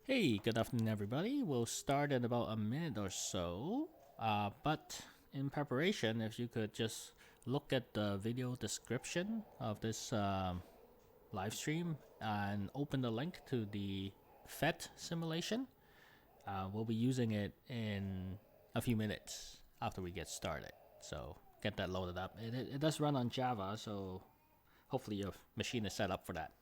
Hey, good afternoon, everybody. We'll start in about a minute or so. But in preparation, if you could just look at the video description of this live stream and open the link to the PHYS simulation. We'll be using it in a few minutes after we get started. So get that loaded up. It does run on Java, so hopefully your machine is set up for that.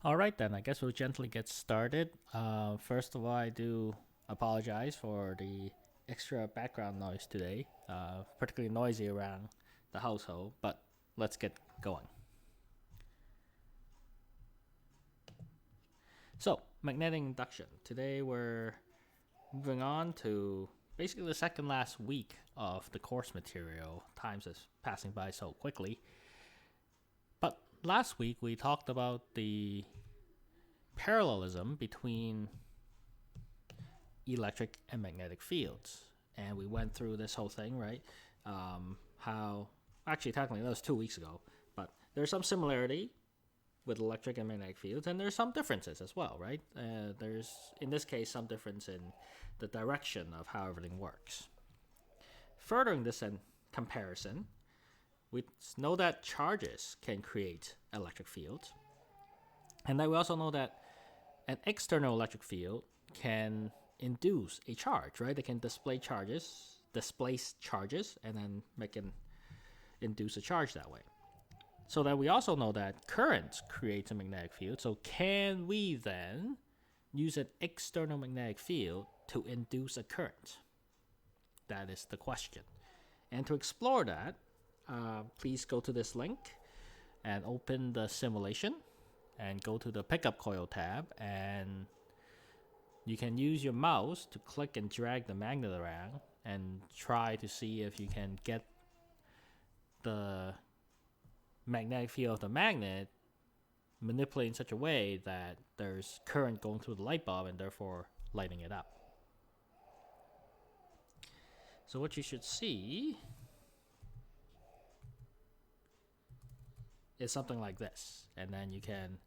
All right, then. I guess we'll gently get started. First of all, I do apologize for the extra background noise today, particularly noisy around the household, but let's get going. So, magnetic induction. Today we're moving on to basically the second last week of the course material. Times is passing by so quickly. But last week we talked about the parallelism between electric and magnetic fields. And we went through this whole thing, right? How, actually, technically, that was 2 weeks ago, but there's some similarity with electric and magnetic fields, and there's some differences as well, right? There's, in this case, some difference in the direction of how everything works. Furthering this comparison, we know that charges can create electric fields, and then we also know that an external electric field can induce a charge, right? They can displace charges, and then make an induce a charge that way. So that we also know that current creates a magnetic field. So can we then use an external magnetic field to induce a current? That is the question. And to explore that, please go to this link and open the simulation and go to the pickup coil tab, and you can use your mouse to click and drag the magnet around and try to see if you can get the magnetic field of the magnet manipulated in such a way that there's current going through the light bulb and therefore lighting it up. So what you should see is something like this, and then you can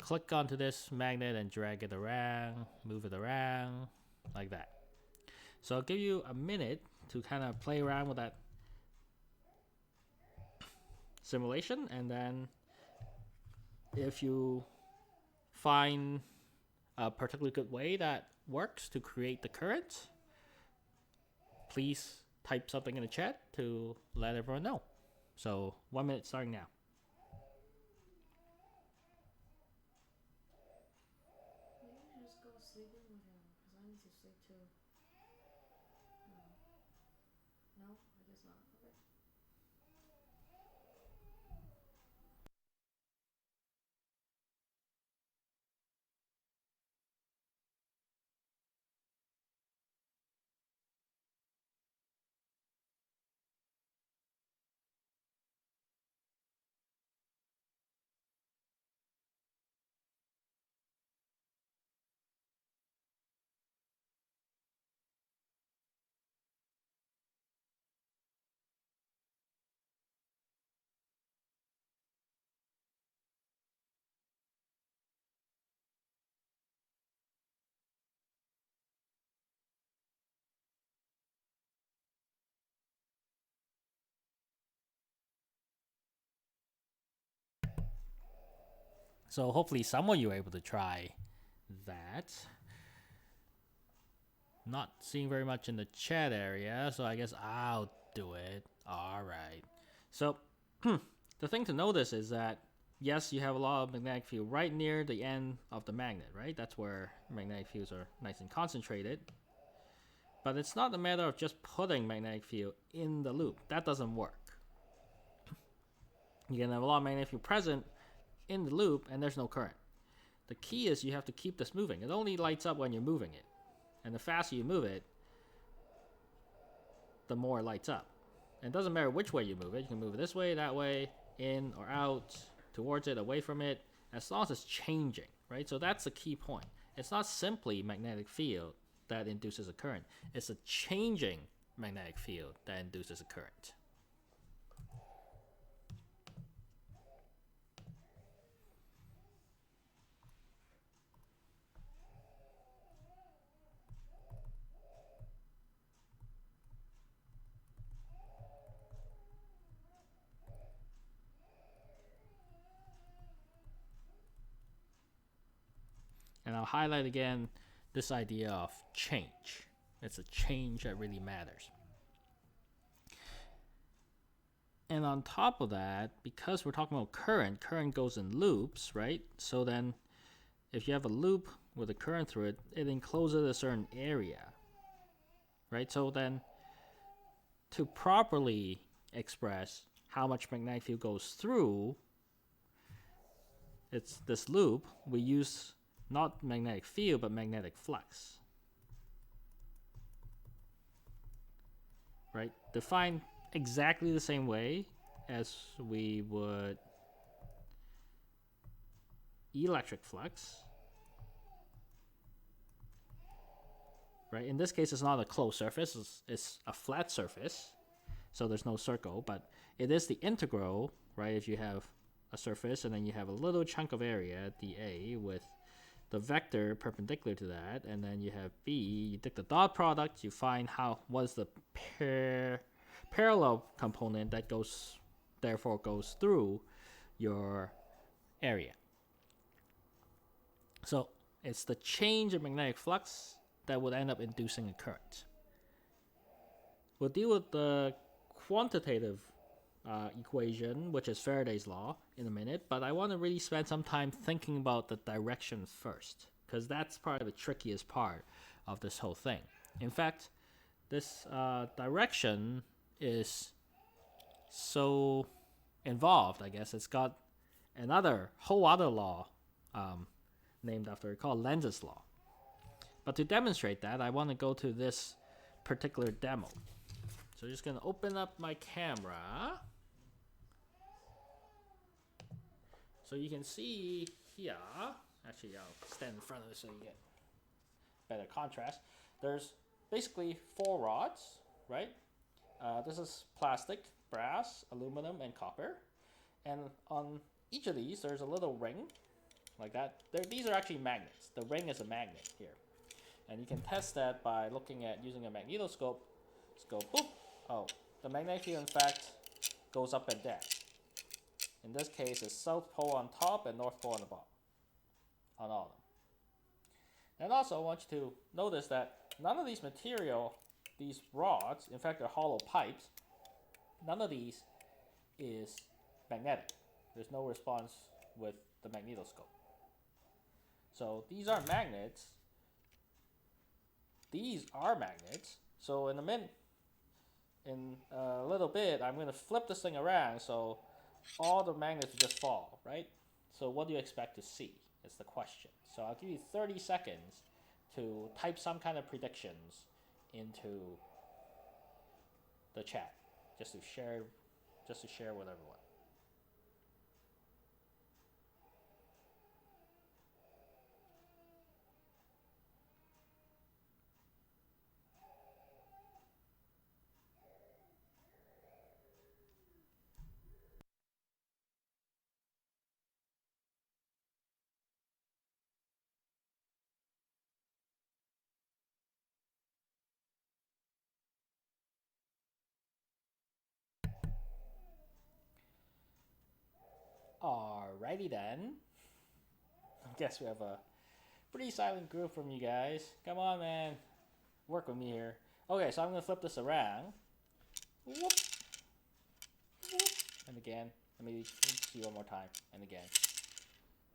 click onto this magnet and drag it around, move it around, like that. So I'll give you a minute to kind of play around with that simulation, and then if you find a particularly good way that works to create the current, please type something in the chat to let everyone know. So 1 minute starting now. So hopefully some of you are able to try that. Not seeing very much in the chat area, so I guess I'll do it. All right. So the thing to notice is that yes, you have a lot of magnetic field right near the end of the magnet, right? That's where magnetic fields are nice and concentrated. But it's not a matter of just putting magnetic field in the loop. That doesn't work. You can have a lot of magnetic field present in the loop and there's no current. The key is you have to keep this moving. It only lights up when you're moving it. And the faster you move it, the more it lights up. And it doesn't matter which way you move it. You can move it this way, that way, in or out, towards it, away from it, as long as it's changing, right? So that's the key point. It's not simply magnetic field that induces a current. It's a changing magnetic field that induces a current. And I'll highlight again this idea of change. It's a change that really matters. And on top of that, because we're talking about current goes in loops, right? So then if you have a loop with a current through it, it encloses a certain area, right? So then to properly express how much magnetic field goes through it's this loop, we use not magnetic field, but magnetic flux, right? Defined exactly the same way as we would electric flux, right? In this case, it's not a closed surface, it's a flat surface, so there's no circle, but it is the integral, right? If you have a surface and then you have a little chunk of area, dA, with the vector perpendicular to that, and then you have B, you take the dot product, you find what is the parallel component that therefore goes through your area. So it's the change in magnetic flux that would end up inducing a current. We'll deal with the quantitative equation, which is Faraday's law, in a minute, but I want to really spend some time thinking about the direction first, because that's probably the trickiest part of this whole thing. In fact, this direction is so involved, I guess. It's got whole other law named after it called Lenz's law. But to demonstrate that, I want to go to this particular demo. So I'm just going to open up my camera. So you can see here, actually I'll stand in front of it so you get better contrast. There's basically 4 rods, right? This is plastic, brass, aluminum, and copper. And on each of these, there's a little ring, like that. These are actually magnets. The ring is a magnet here. And you can test that by looking at using a magnetoscope. Let's go, boop. Oh, the magnetic field, in fact, goes up and down. In this case, it's South Pole on top and North Pole on the bottom, on all of them. And also, I want you to notice that none of these these rods, in fact, they're hollow pipes, none of these is magnetic. There's no response with the magnetoscope. So these are magnets. These are magnets. So in a little bit, I'm going to flip this thing around so all the magnets will just fall, right? So what do you expect to see is the question. So I'll give you 30 seconds to type some kind of predictions into the chat, just to share with everyone. Alrighty then. I guess we have a pretty silent group from you guys. Come on, man. Work with me here. Okay, so I'm going to flip this around. Whoop. Whoop. And again. Let me see one more time and again.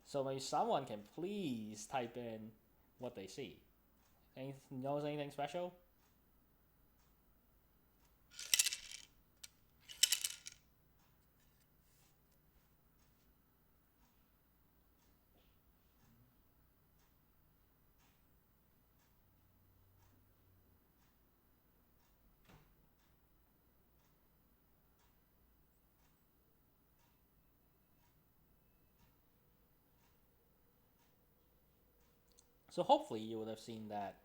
So maybe someone can please type in what they see. Knows anything special? So hopefully you would have seen that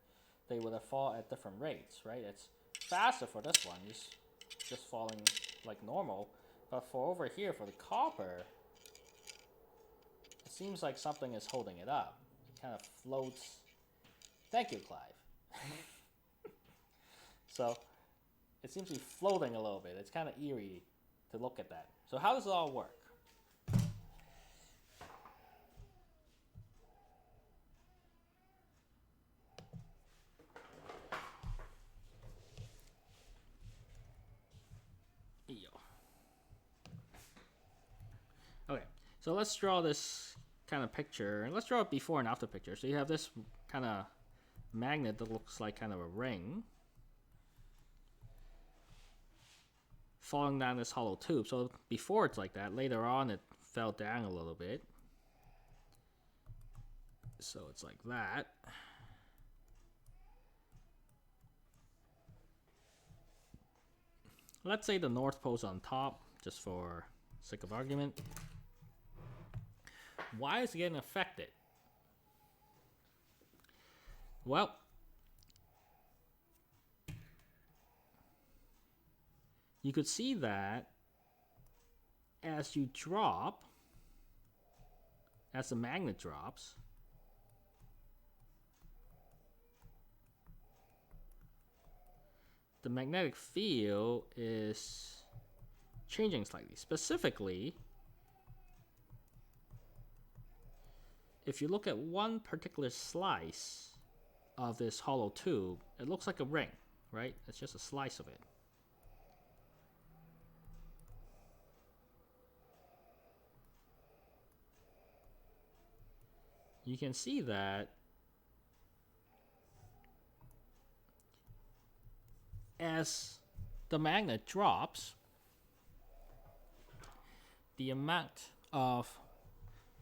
they would have fall at different rates, right? It's faster for this one, just falling like normal. But for over here, for the copper, it seems like something is holding it up. It kind of floats. Thank you, Clive. So it seems to be floating a little bit. It's kind of eerie to look at that. So how does it all work? Okay, so let's draw this kind of picture. Let's draw a before and after picture. So you have this kind of magnet that looks like kind of a ring falling down this hollow tube. So before it's like that, later on it fell down a little bit. So it's like that. Let's say the North Pole's on top, just for sake of argument. Why is it getting affected? Well, you could see that as you drop, as the magnet drops, the magnetic field is changing slightly. Specifically, if you look at one particular slice of this hollow tube, it looks like a ring, right? It's just a slice of it. You can see that as the magnet drops, the amount of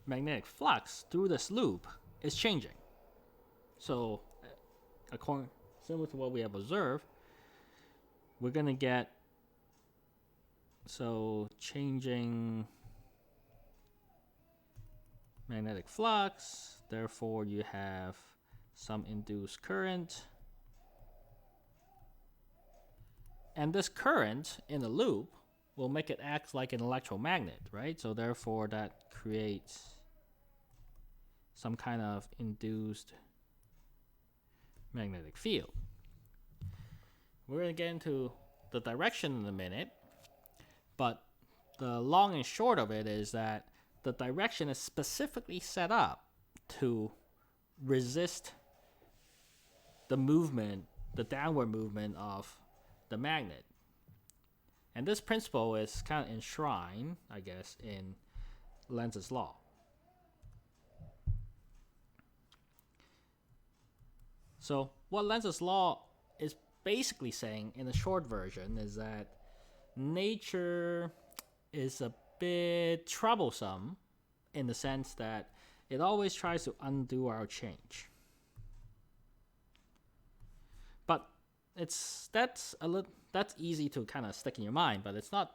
magnetic flux through this loop is changing. So, similar to what we have observed, we're going to get, so changing magnetic flux, therefore you have some induced current. And this current in the loop will make it act like an electromagnet, right? So therefore that creates some kind of induced magnetic field. We're going to get into the direction in a minute, but the long and short of it is that the direction is specifically set up to resist the movement, the downward movement of the magnet. And this principle is kind of enshrined, I guess, in Lenz's law. So what Lenz's law is basically saying in a short version is that nature is a bit troublesome in the sense that it always tries to undo our change. But that's easy to kind of stick in your mind, but it's not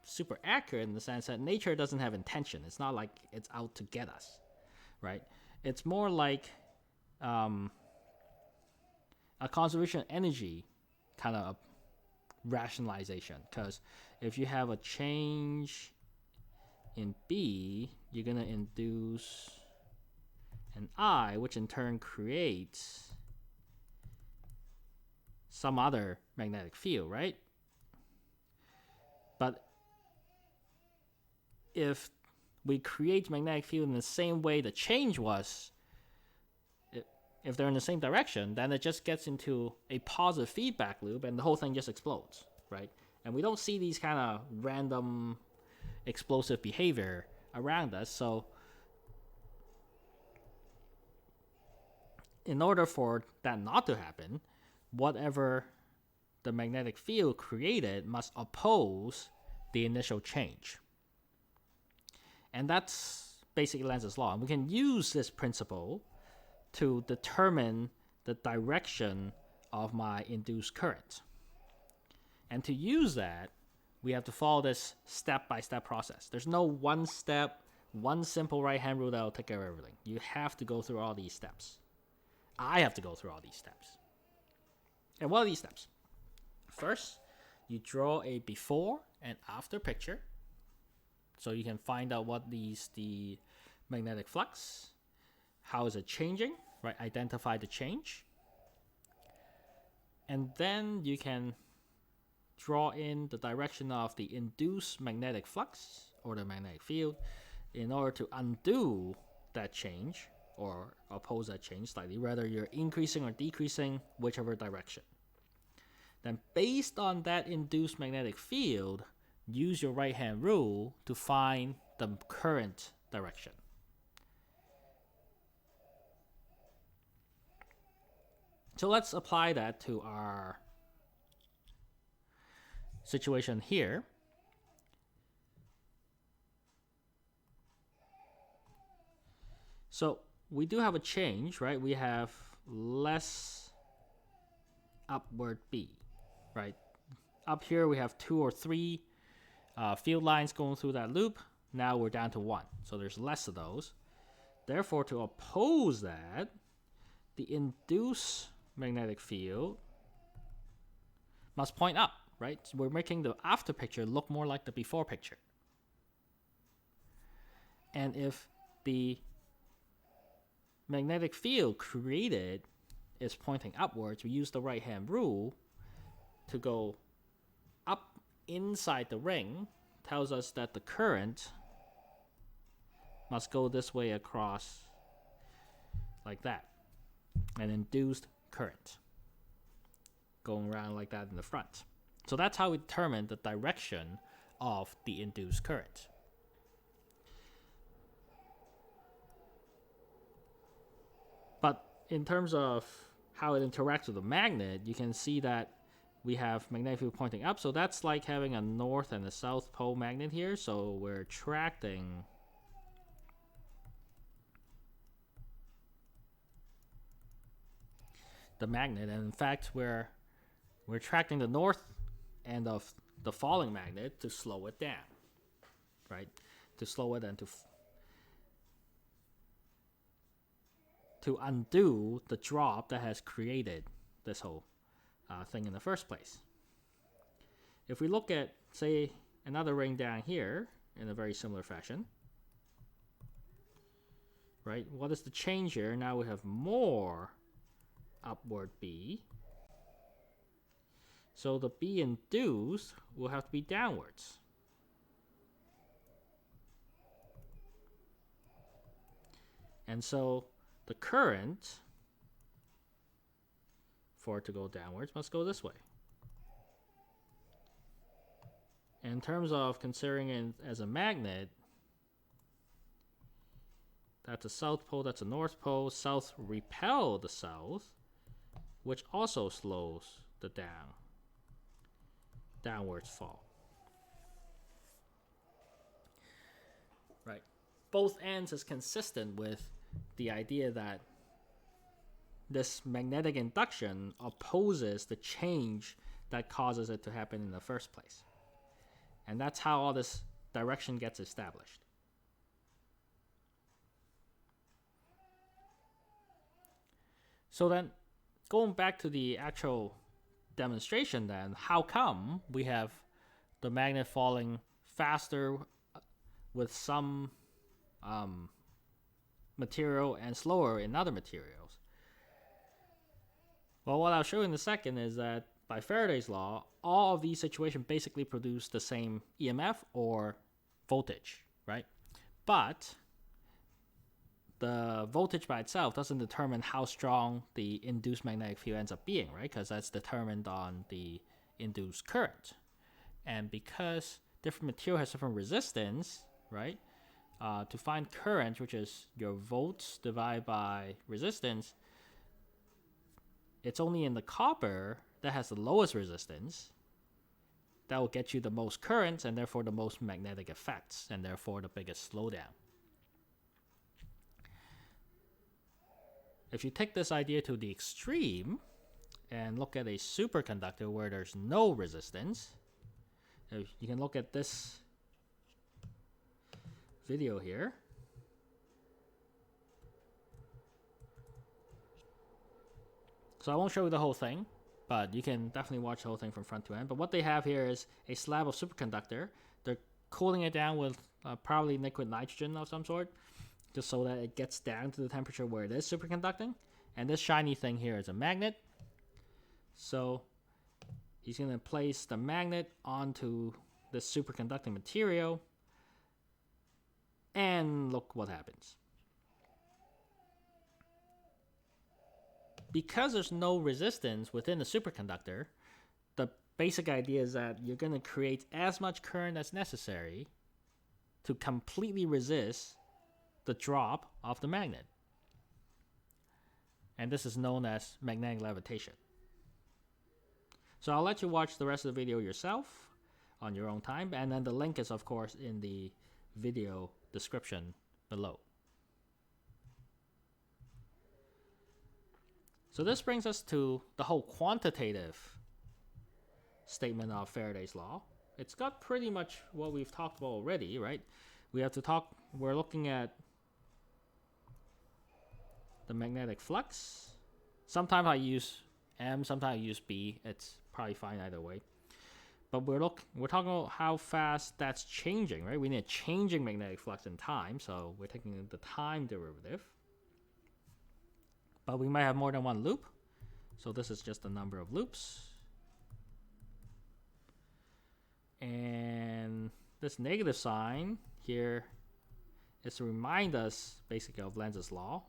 super accurate in the sense that nature doesn't have intention. It's not like it's out to get us, right? It's more like a conservation of energy kind of rationalization, because if you have a change in B, you're going to induce an I, which in turn creates some other magnetic field, right? But if we create magnetic field in the same way the change was, if they're in the same direction, then it just gets into a positive feedback loop and the whole thing just explodes, right? And we don't see these kind of random explosive behavior around us. So in order for that not to happen, whatever the magnetic field created must oppose the initial change. And that's basically Lenz's law. And we can use this principle to determine the direction of my induced current. And to use that, we have to follow this step-by-step process. There's no one step, one simple right-hand rule that will take care of everything. You have to go through all these steps. I have to go through all these steps. And what are these steps? First, you draw a before and after picture, so you can find out what is the magnetic flux, how is it changing, right? Identify the change. And then you can draw in the direction of the induced magnetic flux or the magnetic field in order to undo that change or oppose that change slightly, whether you're increasing or decreasing whichever direction. Then based on that induced magnetic field, use your right-hand rule to find the current direction. So let's apply that to our situation here. So we do have a change, right? We have less upward B, right? Up here we have 2 or 3 field lines going through that loop. Now we're down to 1, so there's less of those. Therefore, to oppose that, the induced magnetic field must point up, right? So we're making the after picture look more like the before picture. And if the magnetic field created is pointing upwards, we use the right-hand rule to go up inside the ring, tells us that the current must go this way across like that. An induced current going around like that in the front. So that's how we determine the direction of the induced current. But in terms of how it interacts with the magnet, you can see that we have magnetic field pointing up. So that's like having a north and a south pole magnet here. So we're attracting the magnet, and in fact we're attracting the north end of the falling magnet to slow it down, right? To slow it and to undo the drop that has created this whole thing in the first place. If we look at, say, another ring down here in a very similar fashion, right? What is the change here? Now we have more upward B. So the B induced will have to be downwards. And so the current, for it to go downwards, must go this way. In terms of considering it as a magnet, that's a south pole, that's a north pole. South repel the south, which also slows the downwards fall. Right. Both ends is consistent with the idea that this magnetic induction opposes the change that causes it to happen in the first place. And that's how all this direction gets established. So then, going back to the actual demonstration then, how come we have the magnet falling faster with some material and slower in other materials? Well, what I'll show in a second is that by Faraday's law, all of these situations basically produce the same EMF or voltage, right? But the voltage by itself doesn't determine how strong the induced magnetic field ends up being, right? Because that's determined on the induced current. And because different material has different resistance, right? To find current, which is your volts divided by resistance, it's only in the copper that has the lowest resistance that will get you the most currents and therefore the most magnetic effects and therefore the biggest slowdown. If you take this idea to the extreme and look at a superconductor where there's no resistance, you can look at this video here. So I won't show you the whole thing, but you can definitely watch the whole thing from front to end. But what they have here is a slab of superconductor. They're cooling it down with probably liquid nitrogen of some sort, just so that it gets down to the temperature where it is superconducting. And this shiny thing here is a magnet. So he's going to place the magnet onto this superconducting material, and look what happens. Because there's no resistance within the superconductor, the basic idea is that you're going to create as much current as necessary to completely resist the drop of the magnet. And this is known as magnetic levitation. So I'll let you watch the rest of the video yourself on your own time, and then the link is of course in the video description below. So this brings us to the whole quantitative statement of Faraday's law. It's got pretty much what we've talked about already, right? We're looking at the magnetic flux. Sometimes I use M, sometimes I use B. It's probably fine either way. But we're talking about how fast that's changing, right? We need a changing magnetic flux in time, so we're taking the time derivative. But we might have more than one loop. So this is just the number of loops. And this negative sign here is to remind us basically of Lenz's law.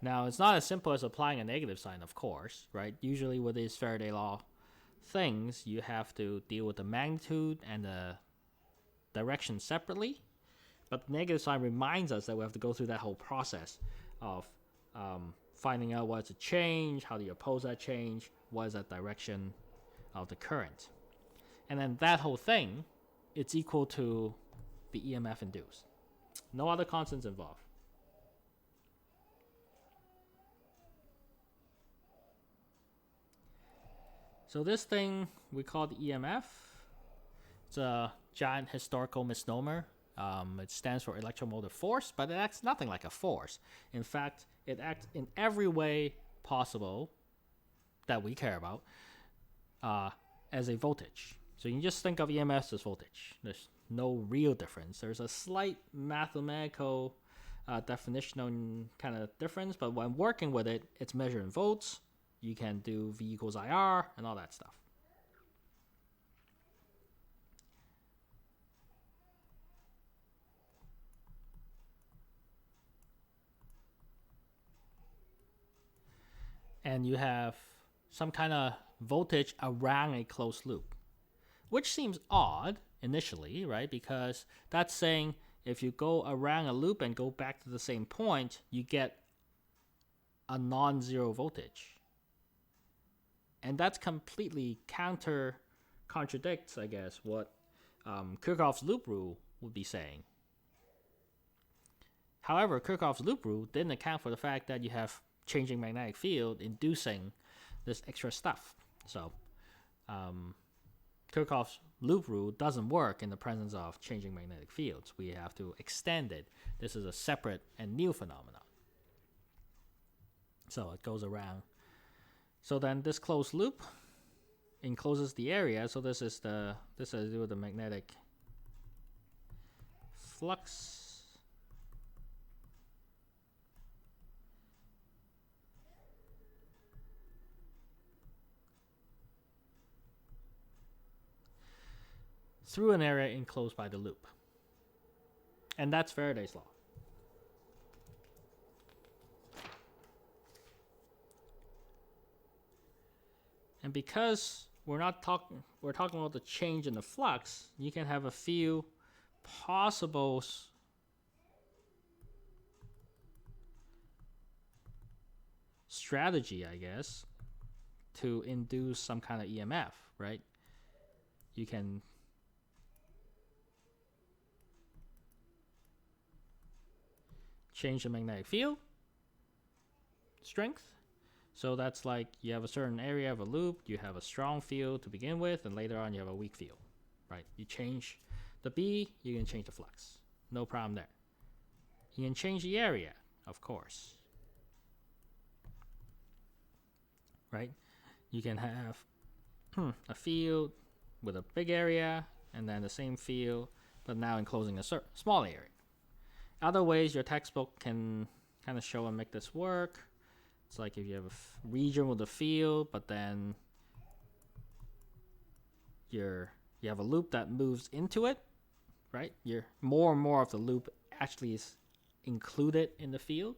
Now, it's not as simple as applying a negative sign, of course, right? Usually with these Faraday law things, you have to deal with the magnitude and the direction separately. But the negative sign reminds us that we have to go through that whole process of finding out what's a change, how do you oppose that change, what is that direction of the current. And then that whole thing, it's equal to the EMF induced. No other constants involved. So this thing we call the EMF. It's a giant historical misnomer. It stands for electromotive force, but it acts nothing like a force. In fact, it acts in every way possible that we care about as a voltage. So you can just think of EMF as voltage. There's no real difference. There's a slight mathematical definitional kind of difference, but when working with it, it's measured in volts. You can do V equals IR and all that stuff. And you have some kind of voltage around a closed loop, which seems odd initially, right? Because that's saying if you go around a loop and go back to the same point, you get a non-zero voltage. And that's completely contradicts, I guess, what Kirchhoff's loop rule would be saying. However, Kirchhoff's loop rule didn't account for the fact that you have changing magnetic field inducing this extra stuff. So Kirchhoff's loop rule doesn't work in the presence of changing magnetic fields. We have to extend it. This is a separate and new phenomenon. So it goes around. So then this closed loop encloses the area. So this has to do with the magnetic flux. Through an area enclosed by the loop. And that's Faraday's law. And because we're talking about the change in the flux. You can have a few possible strategy, I guess, to induce some kind of EMF, right? You can change the magnetic field strength. So that's like you have a certain area of a loop, you have a strong field to begin with, and later on you have a weak field, right? You change the B, you can change the flux. No problem there. You can change the area, of course, right? You can have a field with a big area and then the same field, but now enclosing a small area. Other ways your textbook can kind of show and make this work. It's like if you have a region with a field, but then you have a loop that moves into it, right? More and more of the loop actually is included in the field.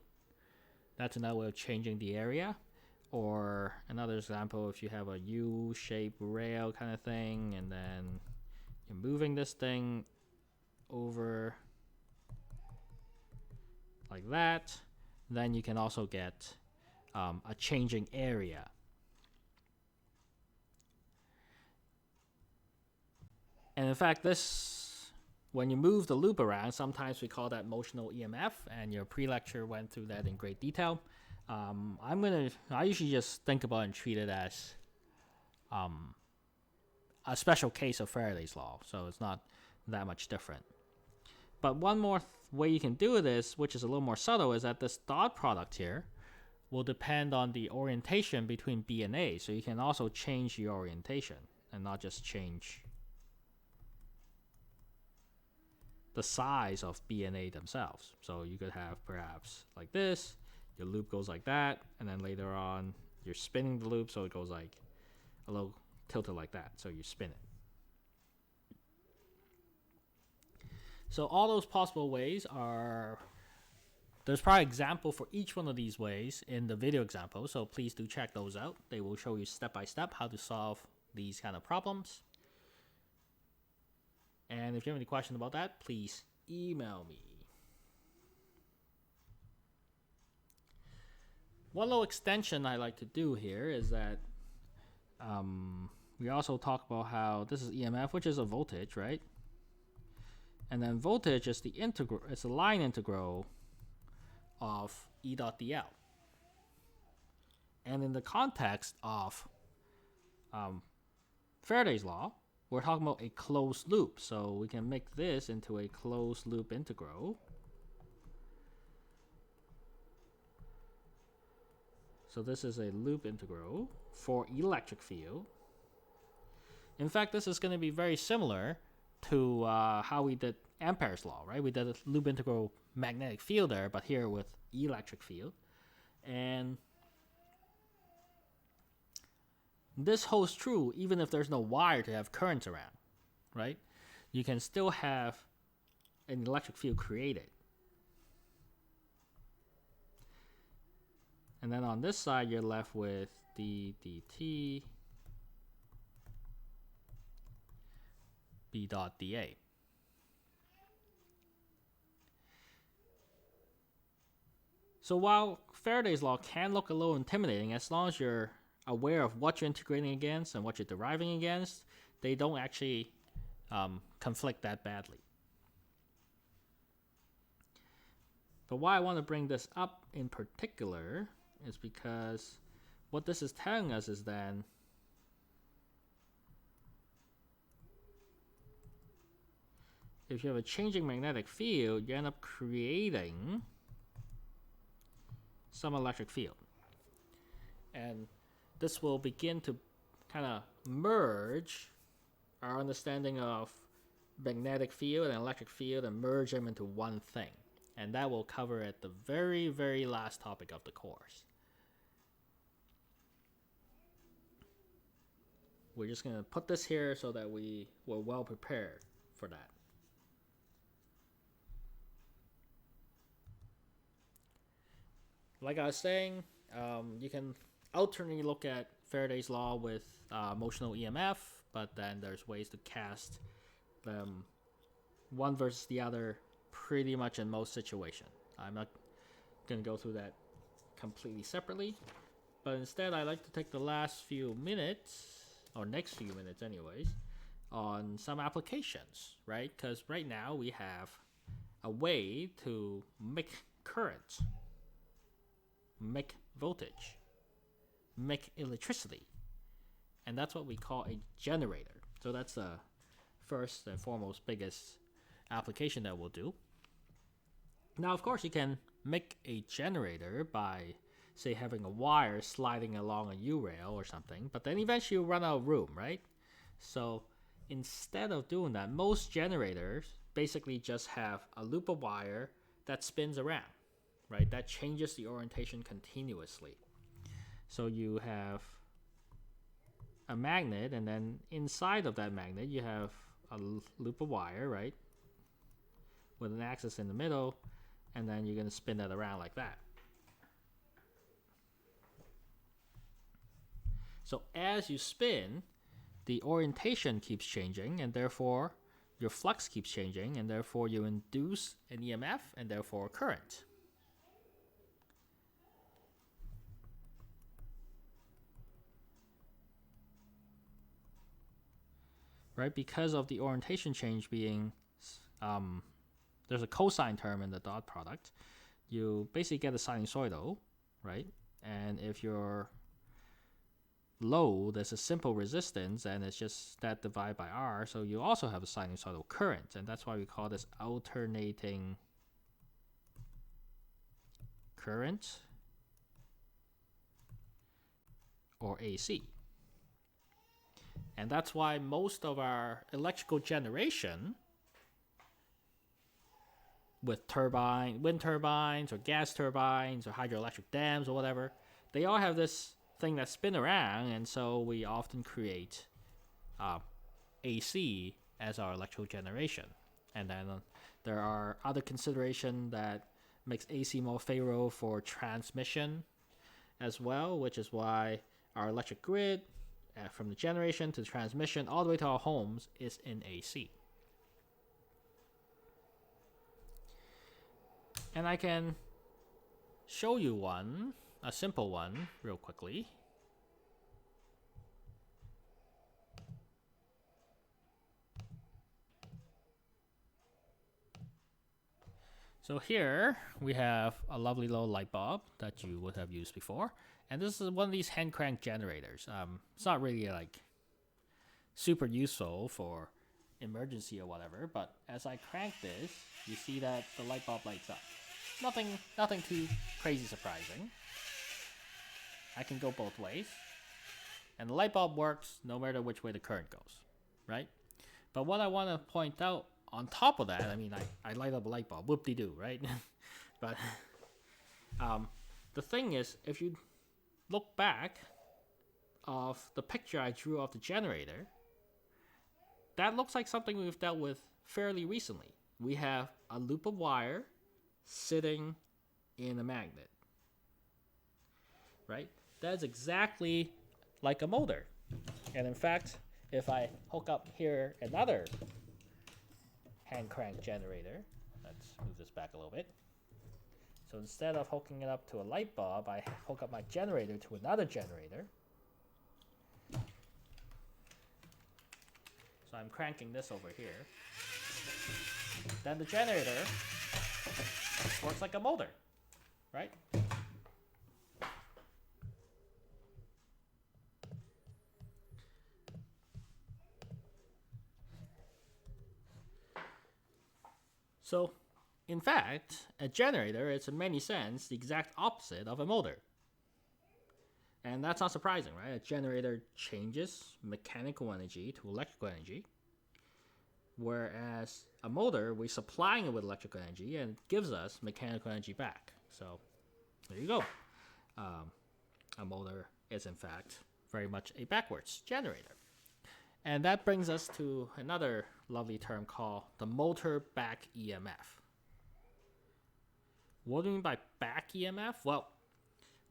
That's another way of changing the area. Or another example, if you have a U-shaped rail kind of thing, and then you're moving this thing over like that, then you can also get a changing area. And in fact, when you move the loop around, sometimes we call that motional EMF, and your pre-lecture went through that in great detail. I usually just think about and treat it as a special case of Faraday's law, so it's not that much different. But one more way you can do this, which is a little more subtle, is that this dot product here will depend on the orientation between B and A. So you can also change your orientation and not just change the size of B and A themselves. So you could have perhaps like this, your loop goes like that, and then later on you're spinning the loop so it goes like a little tilted like that, so you spin it. So all those possible ways there's probably an example for each one of these ways in the video example, so please do check those out. They will show you step by step how to solve these kind of problems. And if you have any questions about that, please email me. One little extension I like to do here is that we also talk about how this is EMF, which is a voltage, right? And then voltage is it's a line integral of E dot dl. And in the context of Faraday's law, we're talking about a closed loop. So we can make this into a closed loop integral. So this is a loop integral for electric field. In fact, this is going to be very similar to how we did Ampere's law, right? We did a loop integral magnetic field there, but here with electric field. And this holds true even if there's no wire to have currents around, right? You can still have an electric field created. And then on this side, you're left with d dt b dot dA. So while Faraday's law can look a little intimidating, as long as you're aware of what you're integrating against and what you're deriving against, they don't actually conflict that badly. But why I want to bring this up in particular is because what this is telling us is then if you have a changing magnetic field, you end up creating some electric field. And this will begin to kind of merge our understanding of magnetic field and electric field and merge them into one thing. And that will cover at the very, very last topic of the course. We're just going to put this here so that we're well prepared for that. Like I was saying, you can alternately look at Faraday's law with motional EMF, but then there's ways to cast them one versus the other pretty much in most situations. I'm not going to go through that completely separately, but instead I like to take the last few minutes, or next few minutes anyways, on some applications, right? Because right now we have a way to make current, make voltage, make electricity, and that's what we call a generator. So that's the first and foremost biggest application that we'll do. Now, of course, you can make a generator by, say, having a wire sliding along a U-rail or something, but then eventually you run out of room, right? So instead of doing that, most generators basically just have a loop of wire that spins around, right? That changes the orientation continuously. So you have a magnet, and then inside of that magnet you have a loop of wire, right, with an axis in the middle, and then you're going to spin that around like that. So as you spin, the orientation keeps changing, and therefore your flux keeps changing, and therefore you induce an EMF and therefore current. Right, because of the orientation change being, there's a cosine term in the dot product. You basically get a sinusoidal, right? And if your load is a simple resistance, and it's just that divided by R, so you also have a sinusoidal current, and that's why we call this alternating current, or AC. And that's why most of our electrical generation with wind turbines or gas turbines or hydroelectric dams or whatever, they all have this thing that spin around, and so we often create AC as our electrical generation. And then there are other considerations that makes AC more favorable for transmission as well, which is why our electric grid, from the generation to the transmission all the way to our homes, is in AC. And I can show you one, a simple one, real quickly. So here we have a lovely little light bulb that you would have used before. And this is one of these hand crank generators. It's not really like super useful for emergency or whatever, but as I crank this, you see that the light bulb lights up. Nothing too crazy surprising. I can go both ways, and the light bulb works no matter which way the current goes, right? But what I want to point out on top of that, I mean, I light up a light bulb, whoop-de-doo, right? But the thing is, if you look back of the picture I drew of the generator, that looks like something we've dealt with fairly recently. We have a loop of wire sitting in a magnet, right? That's exactly like a motor. And in fact, if I hook up here another hand crank generator, let's move this back a little bit. So instead of hooking it up to a light bulb, I hook up my generator to another generator. So I'm cranking this over here. Then the generator works like a motor, right? So, in fact, a generator is in many sense the exact opposite of a motor. And that's not surprising, right? A generator changes mechanical energy to electrical energy, whereas a motor, we're supplying it with electrical energy and it gives us mechanical energy back. So there you go. A motor is in fact very much a backwards generator. And that brings us to another lovely term called the motor back EMF. What do you mean by back EMF? Well,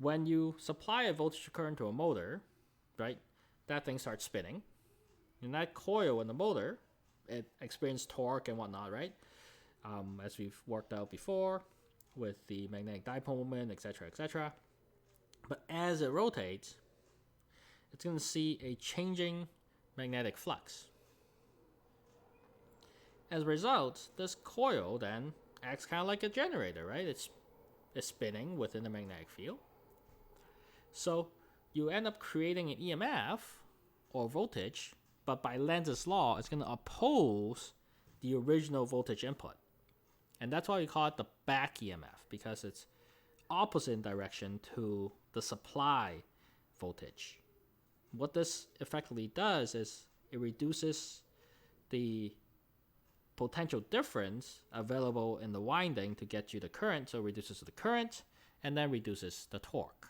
when you supply a voltage current to a motor, right? That thing starts spinning. And that coil in the motor, it experiences torque and whatnot, right? As we've worked out before with the magnetic dipole moment, etc., etc. But as it rotates, it's going to see a changing magnetic flux. As a result, this coil then acts kind of like a generator, right? It's spinning within the magnetic field. So you end up creating an EMF or voltage, but by Lenz's law, it's going to oppose the original voltage input. And that's why we call it the back EMF, because it's opposite in direction to the supply voltage. What this effectively does is it reduces the potential difference available in the winding to get you the current, so it reduces the current and then reduces the torque.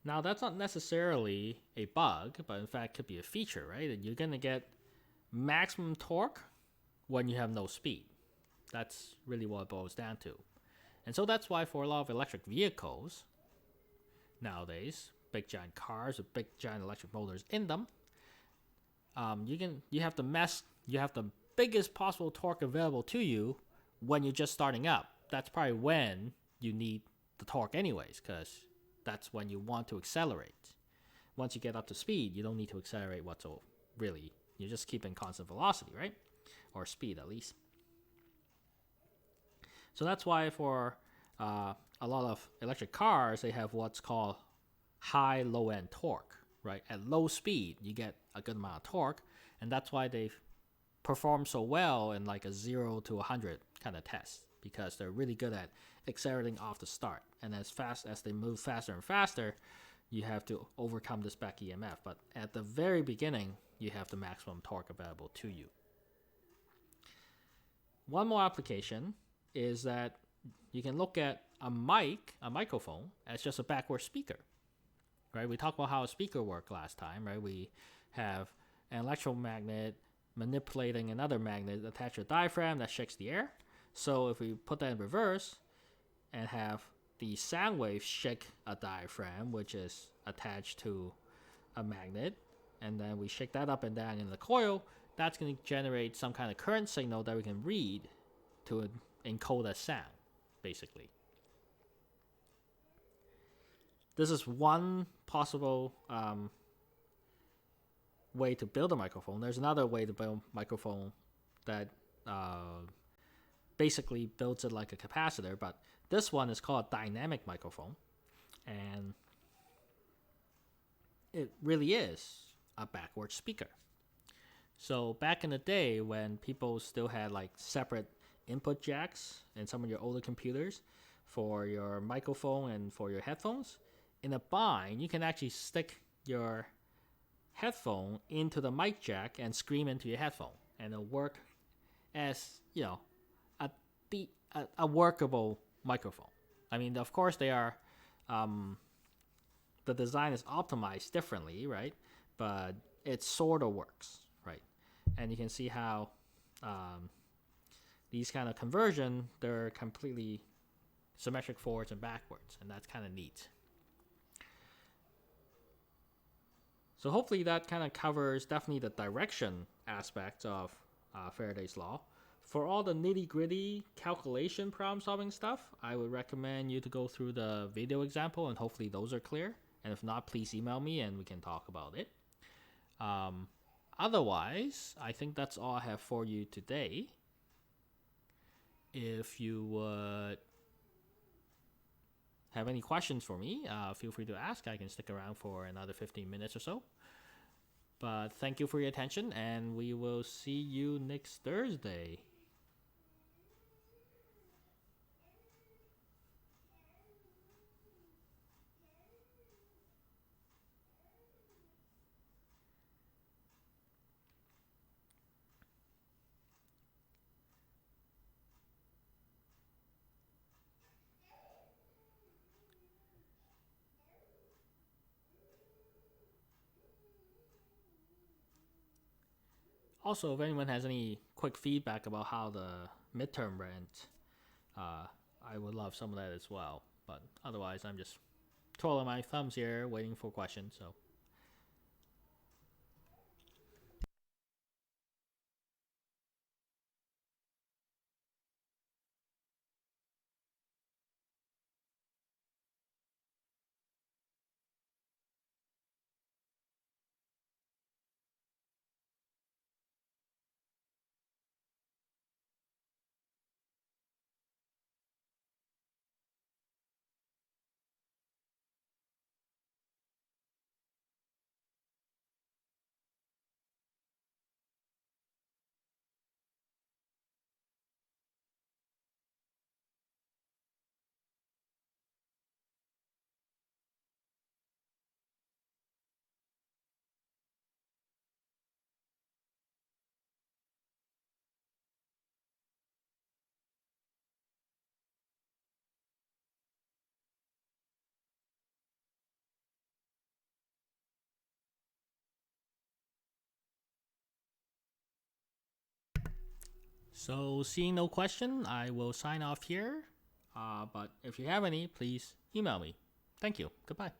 Now that's not necessarily a bug, but in fact could be a feature, right? And you're going to get maximum torque when you have no speed. That's really what it boils down to. And so that's why for a lot of electric vehicles nowadays, big giant cars with big giant electric motors in them, you have the biggest possible torque available to you when you're just starting up. That's probably when you need the torque anyways, because that's when you want to accelerate. Once you get up to speed, you don't need to accelerate whatsoever, really. You're just keeping constant velocity, right? Or speed at least. So that's why for a lot of electric cars, they have what's called high low-end torque, right? At low speed, you get a good amount of torque, and that's why they perform so well in like a 0 to 100 kind of test, because they're really good at accelerating off the start. And as fast as they move faster and faster, you have to overcome this back EMF. But at the very beginning, you have the maximum torque available to you. One more application is that you can look at a microphone, as just a backward speaker, right? We talked about how a speaker worked last time, right? We have an electromagnet manipulating another magnet attached to a diaphragm that shakes the air. So if we put that in reverse and have the sound wave shake a diaphragm, which is attached to a magnet, and then we shake that up and down in the coil, that's going to generate some kind of current signal that we can read to encode as sound, basically. This is one possible way to build a microphone. There's another way to build a microphone that basically builds it like a capacitor, but this one is called a dynamic microphone, and it really is a backward speaker. So back in the day when people still had like separate input jacks in some of your older computers for your microphone and for your headphones, in a bind you can actually stick your headphone into the mic jack and scream into your headphone, and it'll work as, you know, a workable microphone. I mean, of course they are the design is optimized differently, right? But it sort of works, right? And you can see how these kind of conversion, they're completely symmetric forwards and backwards, and that's kind of neat. So hopefully that kind of covers definitely the direction aspect of Faraday's law. For all the nitty-gritty calculation problem-solving stuff, I would recommend you to go through the video example, and hopefully those are clear. And if not, please email me and we can talk about it. Otherwise, I think that's all I have for you today. If you would have any questions for me, feel free to ask. I can stick around for another 15 minutes or so. But thank you for your attention, and we will see you next Thursday. Also, if anyone has any quick feedback about how the midterm went, I would love some of that as well. But otherwise, I'm just twirling my thumbs here, waiting for questions. So. So, seeing no question, I will sign off here. But if you have any, please email me. Thank you. Goodbye.